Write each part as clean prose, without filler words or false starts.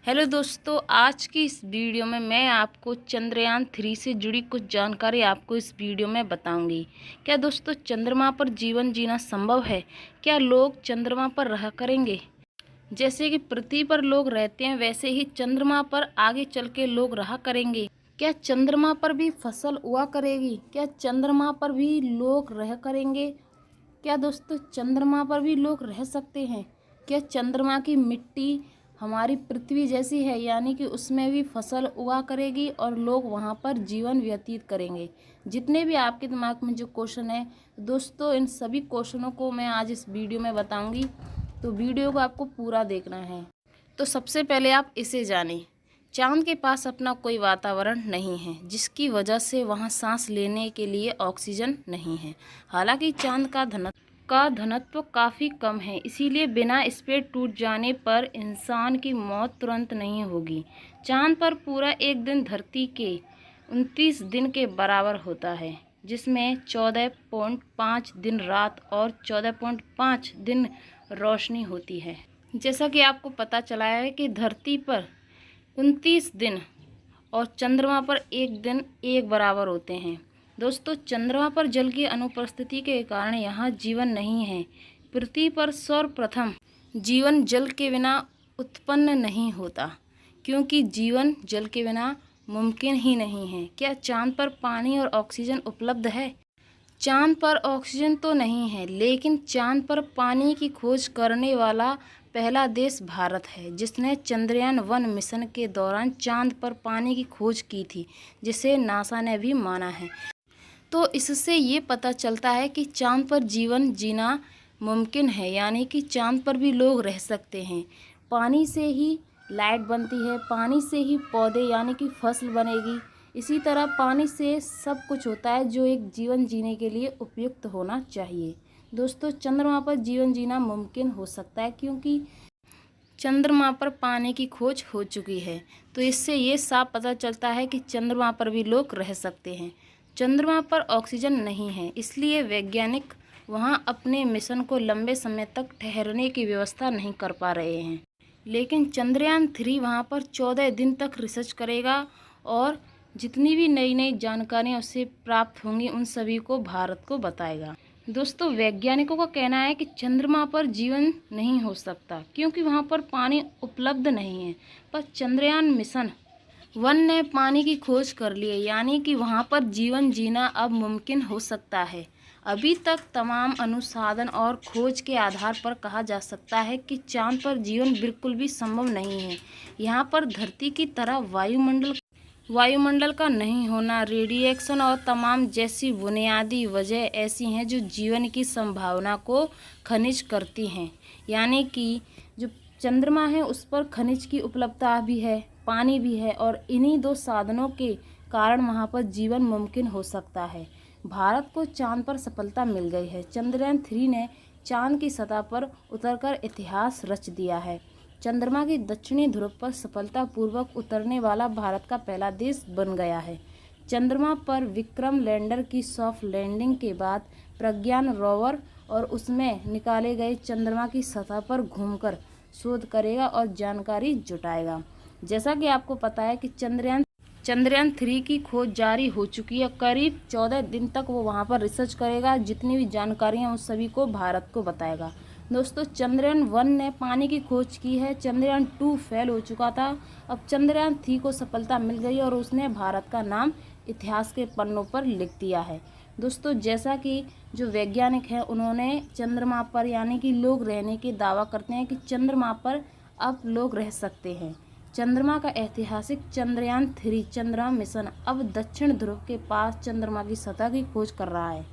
Hello दोस्तों, आज की इस वीडियो में मैं आपको चंद्रयान 3 से जुड़ी कुछ जानकारी आपको इस वीडियो में बताऊंगी। क्या दोस्तों चंद्रमा पर जीवन जीना संभव है? क्या लोग चंद्रमा पर रहा करेंगे? जैसे कि पृथ्वी पर लोग रहते हैं वैसे ही चंद्रमा पर आगे चल के लोग रहा करेंगे। क्या चंद्रमा पर भी फसल हुआ करेगी? क्या चंद्रमा पर भी लोग रह करेंगे? क्या दोस्तों चंद्रमा पर भी लोग रह सकते हैं? क्या चंद्रमा की मिट्टी हमारी पृथ्वी जैसी है, यानी कि उसमें भी फसल उगा करेगी और लोग वहाँ पर जीवन व्यतीत करेंगे? जितने भी आपके दिमाग में जो क्वेश्चन है दोस्तों, इन सभी क्वेश्चनों को मैं आज इस वीडियो में बताऊंगी, तो वीडियो को आपको पूरा देखना है। तो सबसे पहले आप इसे जानें, चांद के पास अपना कोई वातावरण नहीं है, जिसकी वजह से वहाँ सांस लेने के लिए ऑक्सीजन नहीं है। हालांकि चांद का घनत्व काफ़ी कम है, इसीलिए बिना इस पे टूट जाने पर इंसान की मौत तुरंत नहीं होगी। चांद पर पूरा एक दिन धरती के 29 दिन के बराबर होता है, जिसमें 14.5 दिन रात और 14.5 दिन रोशनी होती है। जैसा कि आपको पता चला है कि धरती पर 29 दिन और चंद्रमा पर एक दिन एक बराबर होते हैं। दोस्तों चंद्रमा पर जल की अनुपस्थिति के कारण यहाँ जीवन नहीं है। पृथ्वी पर सर्वप्रथम जीवन जल के बिना उत्पन्न नहीं होता, क्योंकि जीवन जल के बिना मुमकिन ही नहीं है। क्या चांद पर पानी और ऑक्सीजन उपलब्ध है? चांद पर ऑक्सीजन तो नहीं है, लेकिन चांद पर पानी की खोज करने वाला पहला देश भारत है, जिसने चंद्रयान-1 मिशन के दौरान चांद पर पानी की खोज की थी, जिसे नासा ने भी माना है। तो इससे ये पता चलता है कि चांद पर जीवन जीना मुमकिन है, यानी कि चांद पर भी लोग रह सकते हैं। पानी से ही लाइट बनती है, पानी से ही पौधे यानी कि फसल बनेगी। इसी तरह पानी से सब कुछ होता है जो एक जीवन जीने के लिए उपयुक्त होना चाहिए। दोस्तों चंद्रमा पर जीवन जीना मुमकिन हो सकता है, क्योंकि चंद्रमा पर पानी की खोज हो चुकी है। तो इससे ये साफ पता चलता है कि चंद्रमा पर भी लोग रह सकते हैं। चंद्रमा पर ऑक्सीजन नहीं है, इसलिए वैज्ञानिक वहाँ अपने मिशन को लंबे समय तक ठहरने की व्यवस्था नहीं कर पा रहे हैं। लेकिन चंद्रयान 3 वहाँ पर 14 दिन तक रिसर्च करेगा और जितनी भी नई नई जानकारियाँ उससे प्राप्त होंगी उन सभी को भारत को बताएगा। दोस्तों वैज्ञानिकों का कहना है कि चंद्रमा पर जीवन नहीं हो सकता, क्योंकि वहाँ पर पानी उपलब्ध नहीं है। पर चंद्रयान मिशन 1 ने पानी की खोज कर ली है, यानी कि वहाँ पर जीवन जीना अब मुमकिन हो सकता है। अभी तक तमाम अनुसंधान और खोज के आधार पर कहा जा सकता है कि चांद पर जीवन बिल्कुल भी संभव नहीं है। यहाँ पर धरती की तरह वायुमंडल का नहीं होना, रेडिएशन और तमाम जैसी बुनियादी वजह ऐसी हैं जो जीवन की संभावना को खनिज करती हैं। यानी कि जो चंद्रमा है उस पर खनिज की उपलब्धता भी है, पानी भी है, और इन्हीं दो साधनों के कारण वहाँ पर जीवन मुमकिन हो सकता है। भारत को चांद पर सफलता मिल गई है। चंद्रयान 3 ने चांद की सतह पर उतरकर इतिहास रच दिया है। चंद्रमा की दक्षिणी ध्रुव पर सफलतापूर्वक उतरने वाला भारत का पहला देश बन गया है। चंद्रमा पर विक्रम लैंडर की सॉफ्ट लैंडिंग के बाद प्रज्ञान रोवर और उसमें निकाले गए चंद्रमा की सतह पर घूमकर शोध करेगा और जानकारी जुटाएगा। जैसा कि आपको पता है कि चंद्रयान 3 की खोज जारी हो चुकी है। करीब 14 दिन तक वो वहाँ पर रिसर्च करेगा, जितनी भी जानकारियाँ उस सभी को भारत को बताएगा। दोस्तों चंद्रयान 1 ने पानी की खोज की है, चंद्रयान 2 फेल हो चुका था, अब चंद्रयान 3 को सफलता मिल गई और उसने भारत का नाम इतिहास के पन्नों पर लिख दिया है। दोस्तों जैसा कि जो वैज्ञानिक हैं उन्होंने चंद्रमा पर यानी कि लोग रहने की दावा करते हैं कि चंद्रमा पर अब लोग रह सकते हैं। चंद्रमा का ऐतिहासिक चंद्रयान 3 चंद्रमा मिशन अब दक्षिण ध्रुव के पास चंद्रमा की सतह की खोज कर रहा है।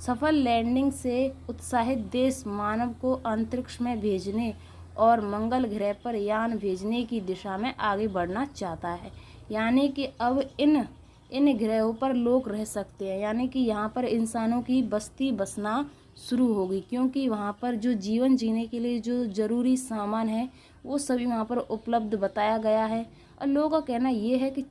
सफल लैंडिंग से उत्साहित देश मानव को अंतरिक्ष में भेजने और मंगल ग्रह पर यान भेजने की दिशा में आगे बढ़ना चाहता है। यानी कि अब इन ग्रहों पर लोग रह सकते हैं, यानी कि यहाँ पर इंसानों की बस्ती बसना शुरू होगी, क्योंकि वहाँ पर जो जीवन जीने के लिए जो ज़रूरी सामान है वो सभी वहाँ पर उपलब्ध बताया गया है। और लोगों का कहना ये है कि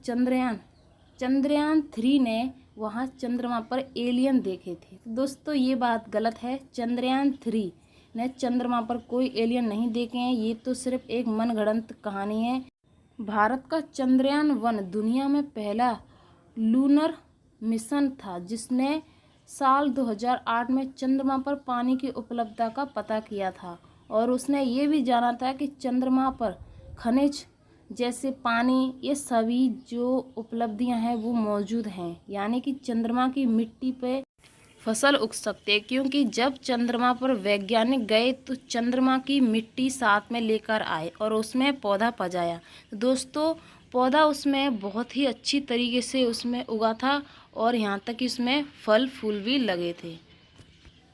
चंद्रयान 3 ने वहाँ चंद्रमा पर एलियन देखे थे। तो दोस्तों ये बात गलत है, चंद्रयान 3 ने चंद्रमा पर कोई एलियन नहीं देखे हैं। ये तो सिर्फ एक मनगढ़ंत कहानी है। भारत का चंद्रयान-1 दुनिया में पहला लूनर मिशन था जिसने साल 2008 में चंद्रमा पर पानी की उपलब्धता का पता किया था और उसने ये भी जाना था कि चंद्रमा पर खनिज जैसे पानी, ये सभी जो उपलब्धियां हैं वो मौजूद हैं, यानी कि चंद्रमा की मिट्टी पे फसल उग सकते हैं। क्योंकि जब चंद्रमा पर वैज्ञानिक गए तो चंद्रमा की मिट्टी साथ में लेकर आए और उसमें पौधा पजाया। दोस्तों, पौधा उसमें बहुत ही अच्छी तरीके से उसमें उगा था और यहाँ तक कि उसमें फल फूल भी लगे थे।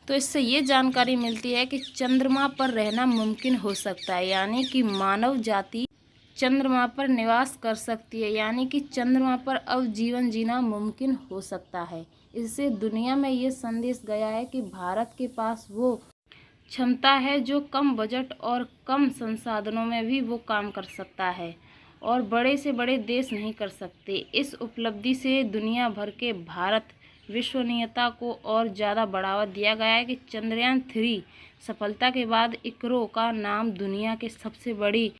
तो इससे ये जानकारी मिलती है कि चंद्रमा पर रहना मुमकिन हो सकता है, यानी कि मानव जाति चंद्रमा पर निवास कर सकती है, यानी कि चंद्रमा पर अब जीवन जीना मुमकिन हो सकता है। इससे दुनिया में ये संदेश गया है कि भारत के पास वो क्षमता है जो कम बजट और कम संसाधनों में भी वो काम कर सकता है और बड़े से बड़े देश नहीं कर सकते। इस उपलब्धि से दुनिया भर के भारत विश्वसनीयता को और ज़्यादा बढ़ावा दिया गया है कि चंद्रयान-3 सफलता के बाद इसरो का नाम दुनिया के सबसे बड़ी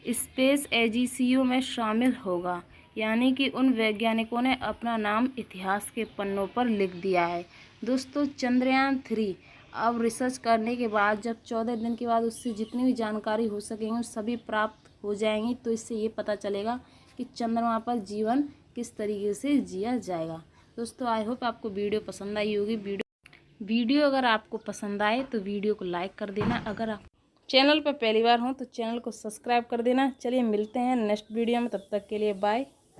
स्पेस एजेंसियों में शामिल होगा, यानी कि उन वैज्ञानिकों ने अपना नाम इतिहास के पन्नों पर लिख दिया है। दोस्तों, चंद्रयान-3 अब रिसर्च करने के बाद जब 14 दिन के बाद उससे जितनी भी जानकारी हो सकेंगी सभी प्राप्त हो जाएंगी, तो इससे ये पता चलेगा कि चंद्रमा पर जीवन किस तरीके से जिया जाएगा। दोस्तों, आई होप आपको वीडियो पसंद आई होगी। वीडियो अगर आपको पसंद आए तो वीडियो को लाइक कर देना। अगर आप चैनल पर पहली बार हो तो चैनल को सब्सक्राइब कर देना। चलिए मिलते हैं नेक्स्ट वीडियो में, तब तक के लिए बाय।